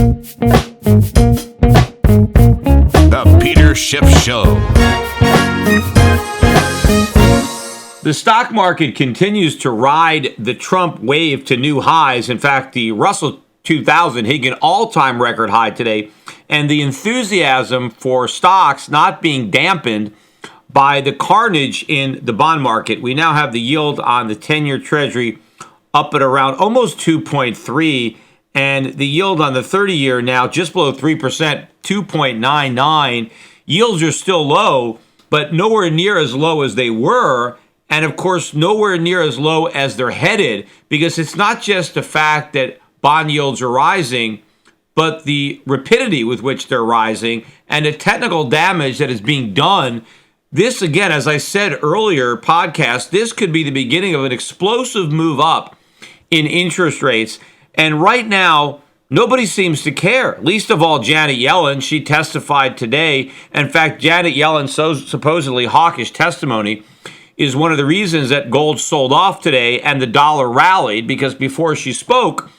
The Peter Schiff Show. The stock market continues to ride the Trump wave to new highs. In fact, the Russell 2000 hitting an all-time record high today, and the enthusiasm for stocks not being dampened by the carnage in the bond market. We now have the yield on the 10-year Treasury up at around almost 2.3, and the yield on the 30-year now just below 3%, 2.99. Yields are still low, but nowhere near as low as they were, and of course nowhere near as low as they're headed, because it's not just the fact that bond yields are rising, but the rapidity with which they're rising and the technical damage that is being done. This, again, as I said earlier, podcast, this could be the beginning of an explosive move up in interest rates. And right now, nobody seems to care, least of all Janet Yellen. She testified today. In fact, Janet Yellen's supposedly hawkish testimony is one of the reasons that gold sold off today and the dollar rallied, because before she spoke,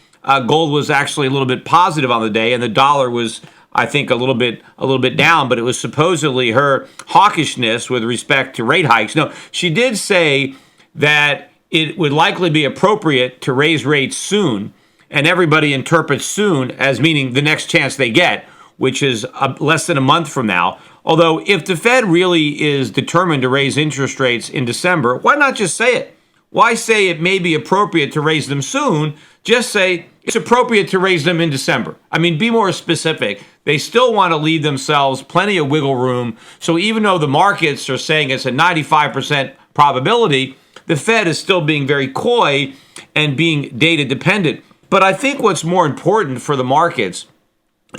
gold was actually a little bit positive on the day, and the dollar was, I think, a little bit down. But it was supposedly her hawkishness with respect to rate hikes. No, she did say that it would likely be appropriate to raise rates soon, and everybody interprets soon as meaning the next chance they get, which is less than a month from now. Although, if the Fed really is determined to raise interest rates in December, why not just say it? Why say it may be appropriate to raise them soon? Just say it's appropriate to raise them in December. I mean, be more specific. They still want to leave themselves plenty of wiggle room. So even though the markets are saying it's a 95% probability, the Fed is still being very coy and being data dependent. But I think what's more important for the markets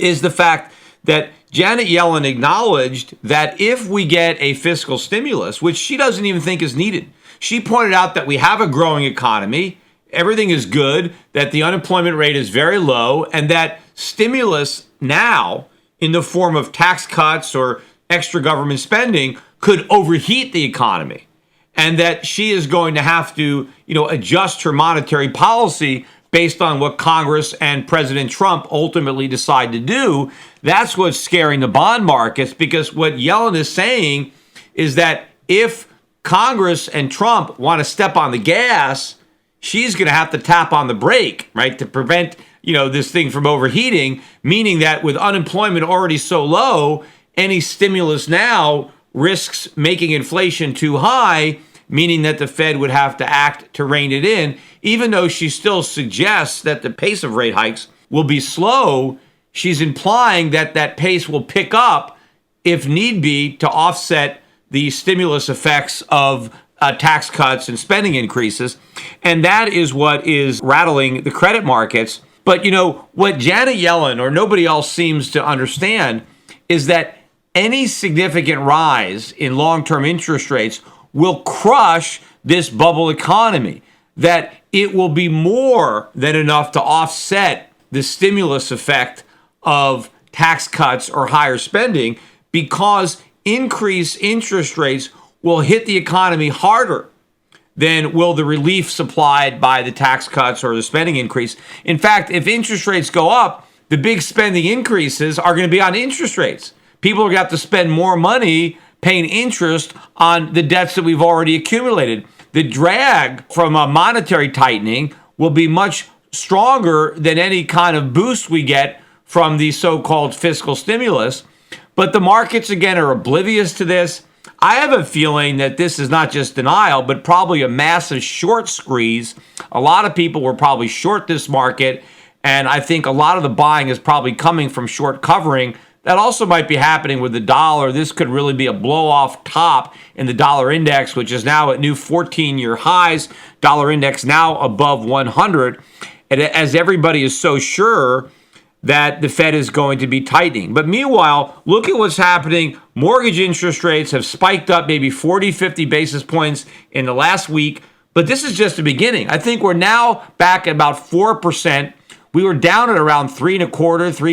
is the fact that Janet Yellen acknowledged that if we get a fiscal stimulus, which she doesn't even think is needed, she pointed out that we have a growing economy, everything is good, that the unemployment rate is very low, and that stimulus now, in the form of tax cuts or extra government spending, could overheat the economy, and that she is going to have to, adjust her monetary policy based on what Congress and President Trump ultimately decide to do. That's what's scaring the bond markets, because what Yellen is saying is that if Congress and Trump want to step on the gas, she's going to have to tap on the brake, right, to prevent, this thing from overheating, meaning that with unemployment already so low, any stimulus now risks making inflation too high, meaning that the Fed would have to act to rein it in. Even though she still suggests that the pace of rate hikes will be slow, she's implying that that pace will pick up if need be to offset the stimulus effects of tax cuts and spending increases. And that is what is rattling the credit markets. But, what Janet Yellen or nobody else seems to understand is that any significant rise in long-term interest rates will crush this bubble economy, that it will be more than enough to offset the stimulus effect of tax cuts or higher spending, because increased interest rates will hit the economy harder than will the relief supplied by the tax cuts or the spending increase. In fact, if interest rates go up, the big spending increases are going to be on interest rates. People are going to have to spend more money paying interest on the debts that we've already accumulated. The drag from a monetary tightening will be much stronger than any kind of boost we get from the so-called fiscal stimulus. But the markets, again, are oblivious to this. I have a feeling that this is not just denial, but probably a massive short squeeze. A lot of people were probably short this market, and I think a lot of the buying is probably coming from short covering. That also might be happening with the dollar. This could really be a blow-off top in the dollar index, which is now at new 14-year highs. Dollar index now above 100. And as everybody is so sure that the Fed is going to be tightening. But meanwhile, look at what's happening. Mortgage interest rates have spiked up maybe 40, 50 basis points in the last week. But this is just the beginning. I think we're now back at about 4%. We were down at around 3.25,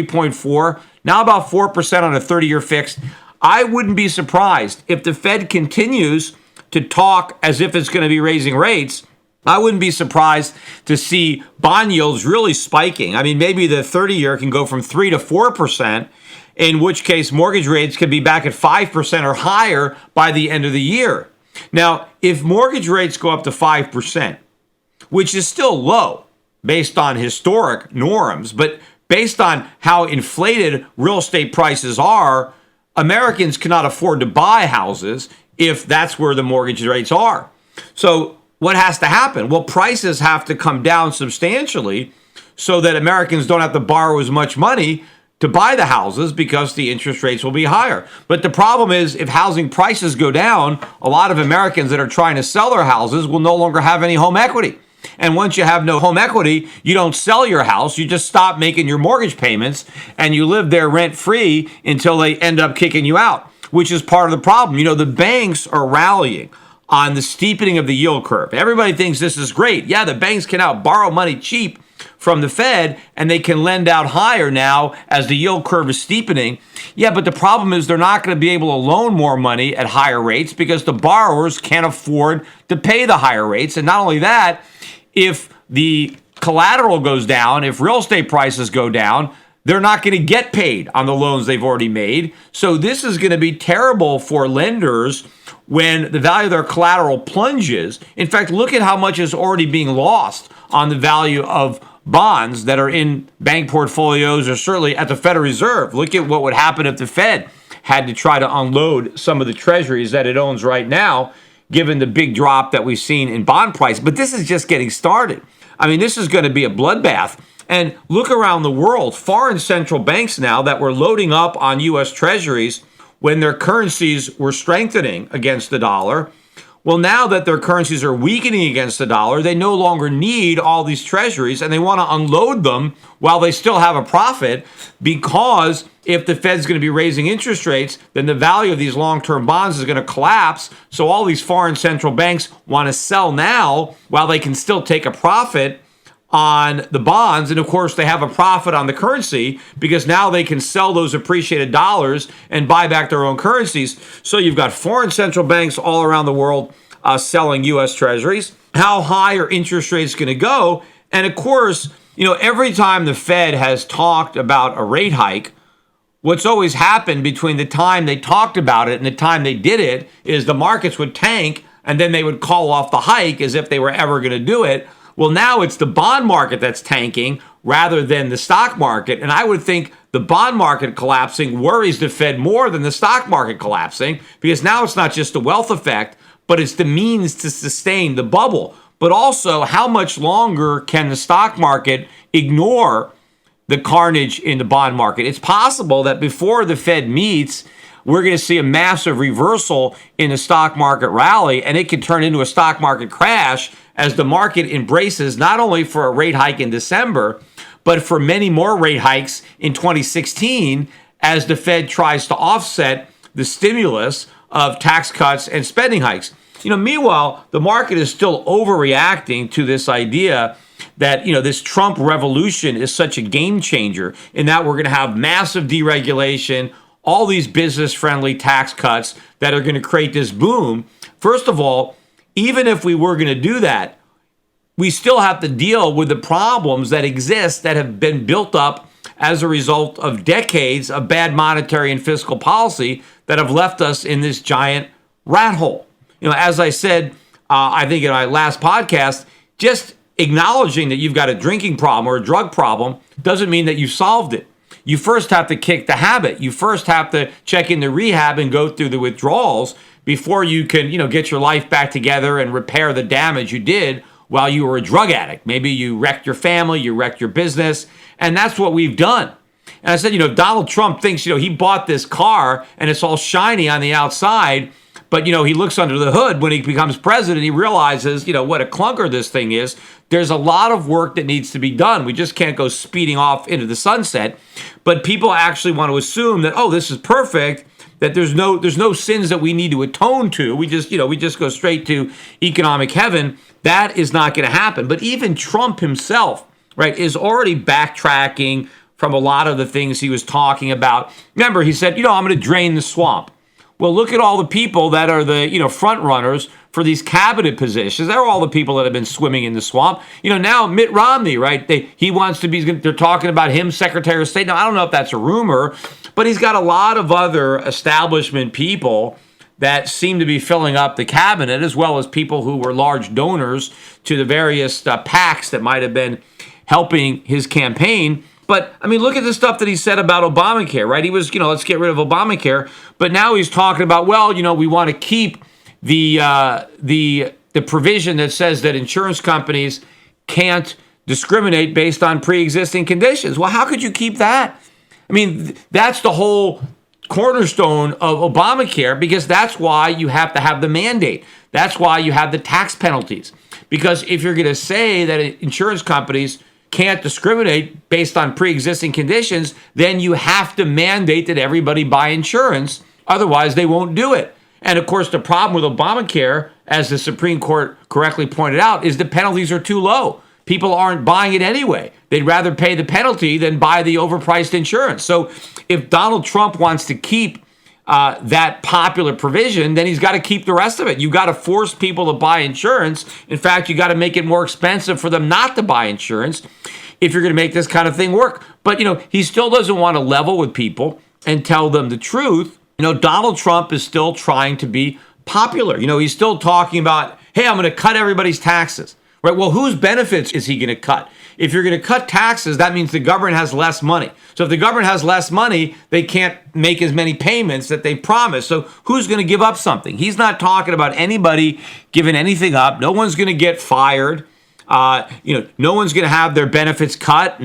3.4. Now about 4% on a 30-year fixed. I wouldn't be surprised if the Fed continues to talk as if it's going to be raising rates I wouldn't be surprised to see bond yields really spiking. I mean, maybe the 30-year can go from 3 to 4%, in which case mortgage rates could be back at 5% or higher by the end of the year. Now, if mortgage rates go up to 5%, which is still low based on historic norms, but based on how inflated real estate prices are, Americans cannot afford to buy houses if that's where the mortgage rates are. So what has to happen? Well, prices have to come down substantially so that Americans don't have to borrow as much money to buy the houses because the interest rates will be higher. But the problem is, if housing prices go down, a lot of Americans that are trying to sell their houses will no longer have any home equity. And once you have no home equity, you don't sell your house. You just stop making your mortgage payments and you live there rent-free until they end up kicking you out, which is part of the problem. You know, the banks are rallying on the steepening of the yield curve. Everybody thinks this is great. Yeah, the banks can now borrow money cheap from the Fed and they can lend out higher now as the yield curve is steepening. Yeah, but the problem is they're not going to be able to loan more money at higher rates because the borrowers can't afford to pay the higher rates. And not only that, if the collateral goes down, if real estate prices go down, they're not going to get paid on the loans they've already made. So this is going to be terrible for lenders when the value of their collateral plunges. In fact, look at how much is already being lost on the value of bonds that are in bank portfolios or certainly at the Federal Reserve. Look at what would happen if the Fed had to try to unload some of the treasuries that it owns right now, given the big drop that we've seen in bond price. But this is just getting started. I mean, this is going to be a bloodbath. And look around the world, foreign central banks now that were loading up on U.S. treasuries when their currencies were strengthening against the dollar. Well, now that their currencies are weakening against the dollar, they no longer need all these treasuries and they want to unload them while they still have a profit, because if the Fed's going to be raising interest rates, then the value of these long-term bonds is going to collapse. So all these foreign central banks want to sell now while they can still take a profit on the bonds. And of course, they have a profit on the currency because now they can sell those appreciated dollars and buy back their own currencies. So you've got foreign central banks all around the world selling U.S. treasuries. How high are interest rates going to go? And of course, you know, every time the Fed has talked about a rate hike, what's always happened between the time they talked about it and the time they did it is the markets would tank and then they would call off the hike as if they were ever going to do it. Well, now it's the bond market that's tanking rather than the stock market. And I would think the bond market collapsing worries the Fed more than the stock market collapsing, because now it's not just the wealth effect, but it's the means to sustain the bubble. But also, how much longer can the stock market ignore the carnage in the bond market? It's possible that before the Fed meets, we're going to see a massive reversal in the stock market rally, and it could turn into a stock market crash as the market embraces not only for a rate hike in December, but for many more rate hikes in 2016 as the Fed tries to offset the stimulus of tax cuts and spending hikes. You know, meanwhile, the market is still overreacting to this idea that, you know, this Trump revolution is such a game changer in that we're going to have massive deregulation, all these business-friendly tax cuts that are going to create this boom. First of all, even if we were going to do that, we still have to deal with the problems that exist that have been built up as a result of decades of bad monetary and fiscal policy that have left us in this giant rat hole. You know, as I said, I think in my last podcast, just acknowledging that you've got a drinking problem or a drug problem doesn't mean that you've solved it. You first have to kick the habit. You first have to check into rehab and go through the withdrawals before you can, you know, get your life back together and repair the damage you did while you were a drug addict. Maybe you wrecked your family, you wrecked your business, and that's what we've done. And I said, you know, Donald Trump thinks, you know, he bought this car and it's all shiny on the outside, but, you know, he looks under the hood when he becomes president, he realizes, you know, what a clunker this thing is. There's a lot of work that needs to be done. We just can't go speeding off into the sunset. But people actually want to assume that, oh, this is perfect, that there's no sins that we need to atone to. We just go straight to economic heaven. That is not going to happen. But even Trump himself, right, is already backtracking from a lot of the things he was talking about. Remember, he said, you know, I'm going to drain the swamp. Well, look at all the people that are the, front runners for these cabinet positions. They're all the people that have been swimming in the swamp. Now Mitt Romney, right? They're talking about him, Secretary of State. Now, I don't know if that's a rumor, but he's got a lot of other establishment people that seem to be filling up the cabinet, as well as people who were large donors to the various PACs that might have been helping his campaign. But, look at the stuff that he said about Obamacare, right? He was, let's get rid of Obamacare. But now he's talking about, we want to keep the provision that says that insurance companies can't discriminate based on pre-existing conditions. Well, how could you keep that? That's the whole cornerstone of Obamacare, because that's why you have to have the mandate. That's why you have the tax penalties. Because if you're going to say that insurance companies can't discriminate based on pre-existing conditions, then you have to mandate that everybody buy insurance. Otherwise, they won't do it. And of course, the problem with Obamacare, as the Supreme Court correctly pointed out, is the penalties are too low. People aren't buying it anyway. They'd rather pay the penalty than buy the overpriced insurance. So if Donald Trump wants to keep that popular provision, then he's got to keep the rest of it. You got to force people to buy insurance. In fact, you got to make it more expensive for them not to buy insurance if you're going to make this kind of thing work. But, he still doesn't want to level with people and tell them the truth. Donald Trump is still trying to be popular. He's still talking about, hey, I'm going to cut everybody's taxes. Right? Well, whose benefits is he going to cut? If you're going to cut taxes, that means the government has less money. So if the government has less money, they can't make as many payments that they promised. So who's going to give up something? He's not talking about anybody giving anything up. No one's going to get fired. No one's going to have their benefits cut.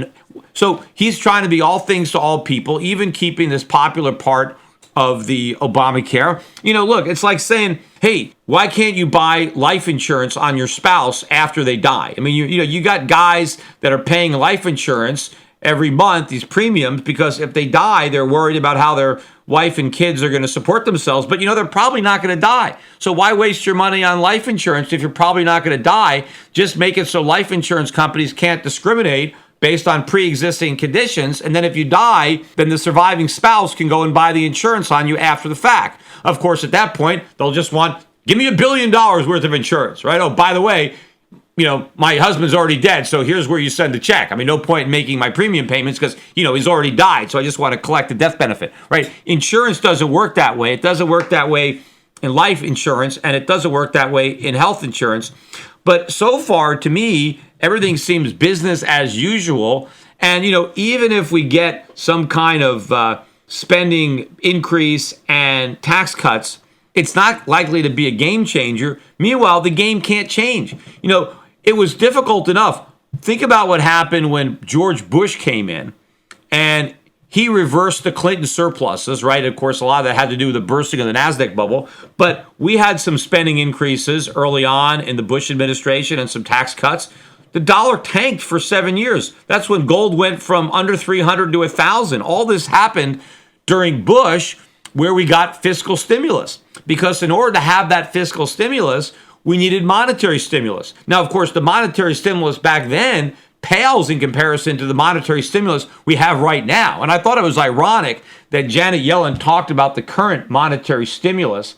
So he's trying to be all things to all people, even keeping this popular part of the Obamacare. Look, it's like saying, hey, why can't you buy life insurance on your spouse after they die? You got guys that are paying life insurance every month, these premiums, because if they die, they're worried about how their wife and kids are going to support themselves. But, they're probably not going to die. So why waste your money on life insurance if you're probably not going to die? Just make it so life insurance companies can't discriminate based on pre-existing conditions. And then if you die, then the surviving spouse can go and buy the insurance on you after the fact. Of course, at that point, they'll just want, give me $1 billion worth of insurance, right? Oh, by the way, my husband's already dead, so here's where you send the check. No point in making my premium payments because, he's already died, so I just want to collect the death benefit, right? Insurance doesn't work that way. It doesn't work that way in life insurance, and it doesn't work that way in health insurance. But so far, to me, everything seems business as usual. And, even if we get some kind of spending increase and tax cuts, it's not likely to be a game changer. Meanwhile, the game can't change. It was difficult enough. Think about what happened when George Bush came in and he reversed the Clinton surpluses, right? Of course, a lot of that had to do with the bursting of the NASDAQ bubble. But we had some spending increases early on in the Bush administration and some tax cuts. The dollar tanked for 7 years. That's when gold went from under 300 to 1,000. All this happened during Bush, where we got fiscal stimulus. Because in order to have that fiscal stimulus, we needed monetary stimulus. Now, of course, the monetary stimulus back then pales in comparison to the monetary stimulus we have right now. And I thought it was ironic that Janet Yellen talked about the current monetary stimulus,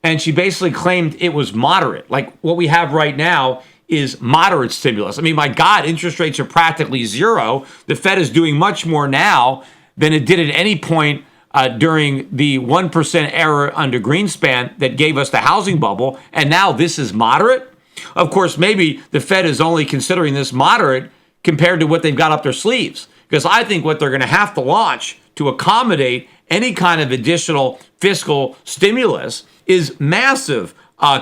and she basically claimed it was moderate. Like what we have right now is moderate stimulus. My God, interest rates are practically zero. The Fed is doing much more now than it did at any point during the 1% era under Greenspan that gave us the housing bubble. And now this is moderate. Of course, maybe the Fed is only considering this moderate compared to what they've got up their sleeves. Because I think what they're going to have to launch to accommodate any kind of additional fiscal stimulus is massive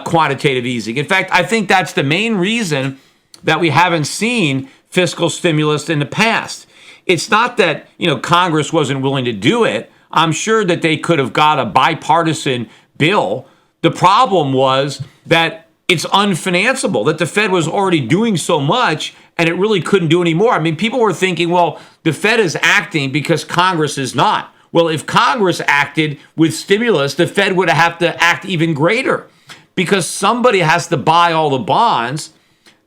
quantitative easing. In fact, I think that's the main reason that we haven't seen fiscal stimulus in the past. It's not that, Congress wasn't willing to do it. I'm sure that they could have got a bipartisan bill. The problem was that it's unfinanceable, that the Fed was already doing so much and it really couldn't do any more. People were thinking, well, the Fed is acting because Congress is not. Well, if Congress acted with stimulus, the Fed would have to act even greater because somebody has to buy all the bonds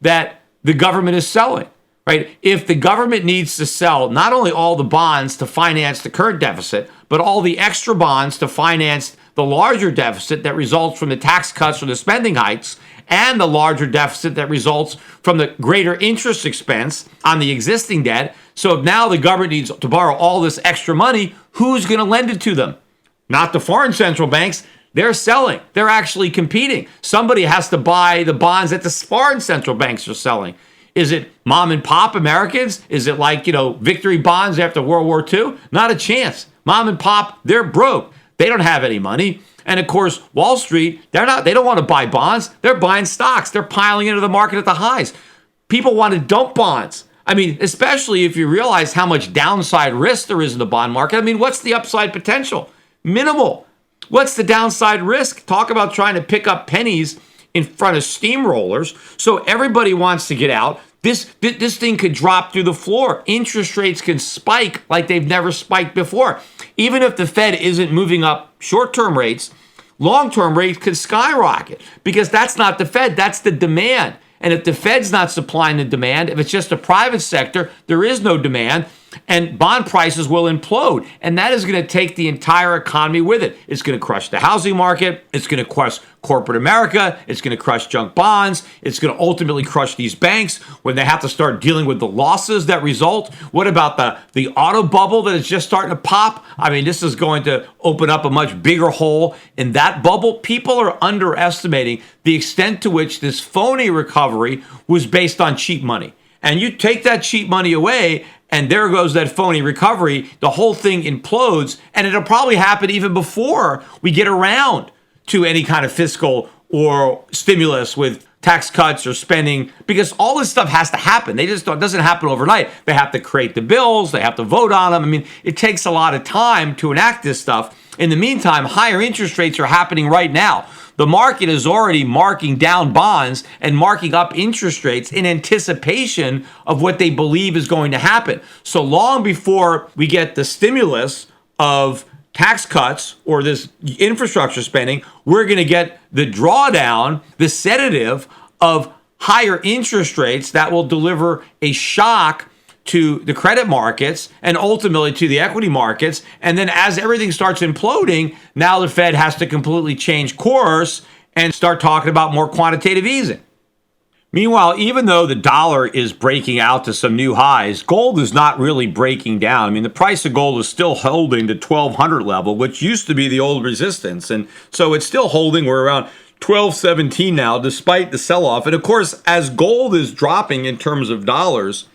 that the government is selling, right? If the government needs to sell not only all the bonds to finance the current deficit, but all the extra bonds to finance the larger deficit that results from the tax cuts or the spending hikes, and the larger deficit that results from the greater interest expense on the existing debt. So if now the government needs to borrow all this extra money, who's going to lend it to them? Not the foreign central banks. They're selling. They're actually competing. Somebody has to buy the bonds that the foreign central banks are selling. Is it mom and pop Americans? Is it like, victory bonds after World War II? Not a chance. Mom and pop, they're broke. They don't have any money. And of course, Wall Street, they don't want to buy bonds. They're buying stocks. They're piling into the market at the highs. People want to dump bonds. I mean, especially if you realize how much downside risk there is in the bond market. I mean, what's the upside potential? Minimal. What's the downside risk? Talk about trying to pick up pennies in front of steamrollers. So everybody wants to get out. This thing could drop through the floor. Interest rates can spike like they've never spiked before. Even if the Fed isn't moving up short-term rates, long-term rates could skyrocket because that's not the Fed, that's the demand. And if the Fed's not supplying the demand, if it's just a private sector, there is no demand, and bond prices will implode. And that is going to take the entire economy with it. It's going to crush the housing market. It's going to crush corporate America. It's going to crush junk bonds. It's going to ultimately crush these banks when they have to start dealing with the losses that result. What about the auto bubble that is just starting to pop? I mean, this is going to open up a much bigger hole in that bubble. People are underestimating the extent to which this phony recovery was based on cheap money. And you take that cheap money away, and there goes that phony recovery. The whole thing implodes, and it'll probably happen even before we get around to any kind of fiscal or stimulus with tax cuts or spending, because all this stuff has to happen. It doesn't happen overnight. They have to create the bills. They have to vote on them. I mean, it takes a lot of time to enact this stuff. In the meantime, higher interest rates are happening right now. The market is already marking down bonds and marking up interest rates in anticipation of what they believe is going to happen. So long before we get the stimulus of tax cuts or this infrastructure spending, we're going to get the drawdown, the sedative of higher interest rates that will deliver a shock to the credit markets and ultimately to the equity markets. And then as everything starts imploding, now the Fed has to completely change course and start talking about more quantitative easing. Meanwhile, even though the dollar is breaking out to some new highs, gold is not really breaking down. I mean, the price of gold is still holding the 1200 level, which used to be the old resistance. And so it's still holding. We're around 1217 now, despite the sell-off. And of course, as gold is dropping in terms of dollars,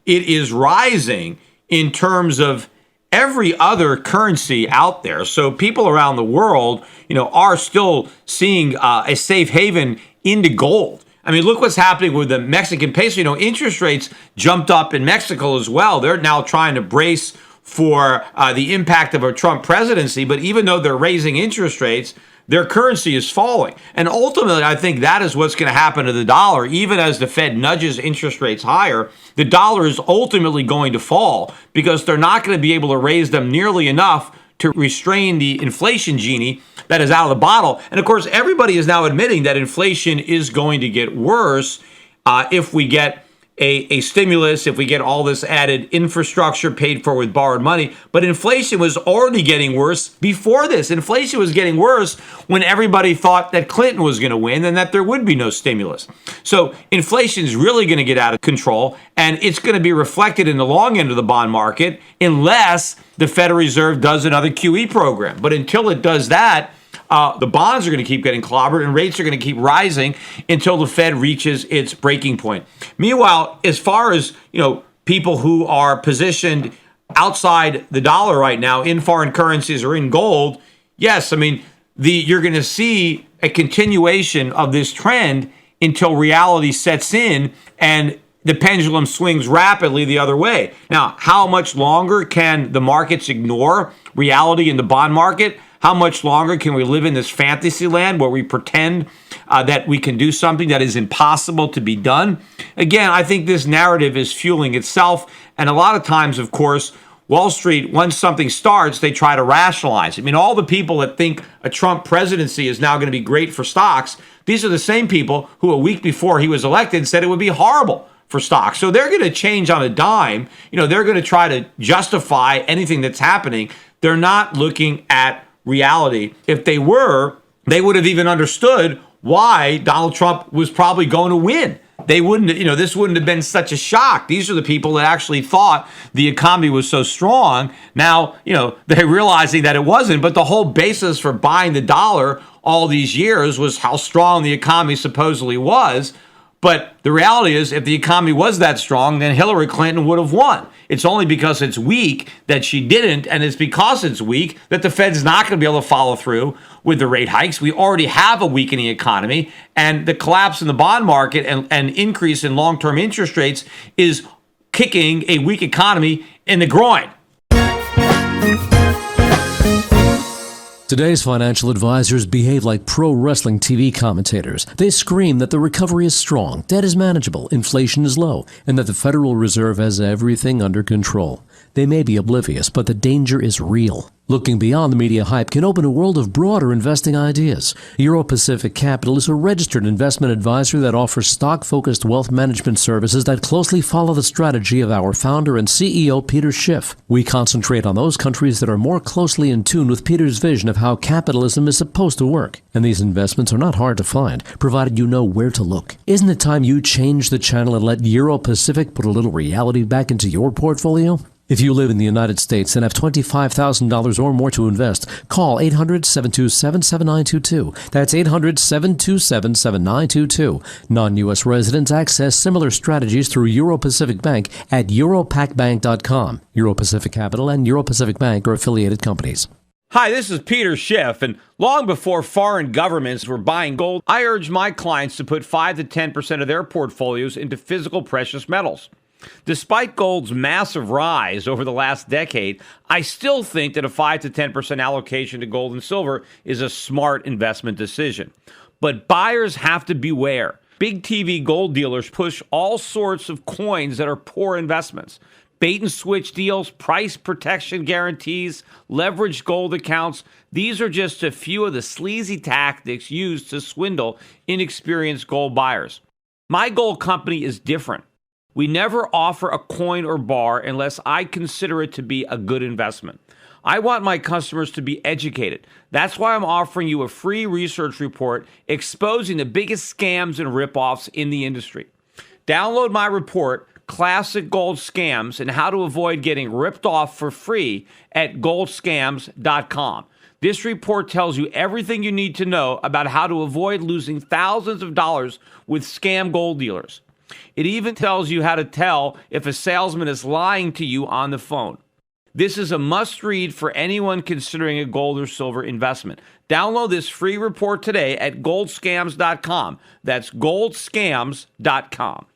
it is rising in terms of every other currency out there. So people around the world, are still seeing a safe haven into gold. I mean, look what's happening with the Mexican peso. Interest rates jumped up in Mexico as well. They're now trying to brace for the impact of a Trump presidency. But even though they're raising interest rates, their currency is falling. And ultimately, I think that is what's going to happen to the dollar. Even as the Fed nudges interest rates higher, the dollar is ultimately going to fall because they're not going to be able to raise them nearly enough to restrain the inflation genie that is out of the bottle. And of course, everybody is now admitting that inflation is going to get worse if we get a stimulus, if we get all this added infrastructure paid for with borrowed money. But inflation was already getting worse before this. Inflation was getting worse when everybody thought that Clinton was going to win and that there would be no stimulus. So inflation is really going to get out of control, and it's going to be reflected in the long end of the bond market unless the Federal Reserve does another QE program. But until it does that, the bonds are going to keep getting clobbered and rates are going to keep rising until the Fed reaches its breaking point. Meanwhile, as far as, people who are positioned outside the dollar right now in foreign currencies or in gold, yes, I mean, you're going to see a continuation of this trend until reality sets in and the pendulum swings rapidly the other way. Now, how much longer can the markets ignore reality in the bond market? How much longer can we live in this fantasy land where we pretend that we can do something that is impossible to be done? Again, I think this narrative is fueling itself. And a lot of times, of course, Wall Street, once something starts, they try to rationalize it. I mean, all the people that think a Trump presidency is now going to be great for stocks, these are the same people who a week before he was elected said it would be horrible for stocks. So they're going to change on a dime. They're going to try to justify anything that's happening. They're not looking at reality. If they were, they would have even understood why Donald Trump was probably going to win. They wouldn't, this wouldn't have been such a shock. These are the people that actually thought the economy was so strong. Now, they're realizing that it wasn't, but the whole basis for buying the dollar all these years was how strong the economy supposedly was. But the reality is, if the economy was that strong, then Hillary Clinton would have won. It's only because it's weak that she didn't, and it's because it's weak that the Fed's not going to be able to follow through with the rate hikes. We already have a weakening economy, and the collapse in the bond market and increase in long-term interest rates is kicking a weak economy in the groin. Today's financial advisors behave like pro wrestling TV commentators. They scream that the recovery is strong, debt is manageable, inflation is low, and that the Federal Reserve has everything under control. They may be oblivious, but the danger is real. Looking beyond the media hype can open a world of broader investing ideas. Euro Pacific Capital is a registered investment advisor that offers stock-focused wealth management services that closely follow the strategy of our founder and CEO, Peter Schiff. We concentrate on those countries that are more closely in tune with Peter's vision of how capitalism is supposed to work. And these investments are not hard to find, provided you know where to look. Isn't it time you change the channel and let Euro Pacific put a little reality back into your portfolio? If you live in the United States and have $25,000 or more to invest, call 800-727-7922. That's 800-727-7922. Non-U.S. residents access similar strategies through Euro Pacific Bank at europacbank.com. Euro Pacific Capital and Euro Pacific Bank are affiliated companies. Hi, this is Peter Schiff, and long before foreign governments were buying gold, I urged my clients to put 5 to 10% of their portfolios into physical precious metals. Despite gold's massive rise over the last decade, I still think that a 5 to 10% allocation to gold and silver is a smart investment decision. But buyers have to beware. Big TV gold dealers push all sorts of coins that are poor investments. Bait and switch deals, price protection guarantees, leveraged gold accounts. These are just a few of the sleazy tactics used to swindle inexperienced gold buyers. My gold company is different. We never offer a coin or bar unless I consider it to be a good investment. I want my customers to be educated. That's why I'm offering you a free research report exposing the biggest scams and ripoffs in the industry. Download my report, Classic Gold Scams and How to Avoid Getting Ripped Off, for free at goldscams.com. This report tells you everything you need to know about how to avoid losing thousands of dollars with scam gold dealers. It even tells you how to tell if a salesman is lying to you on the phone. This is a must-read for anyone considering a gold or silver investment. Download this free report today at goldscams.com. That's goldscams.com.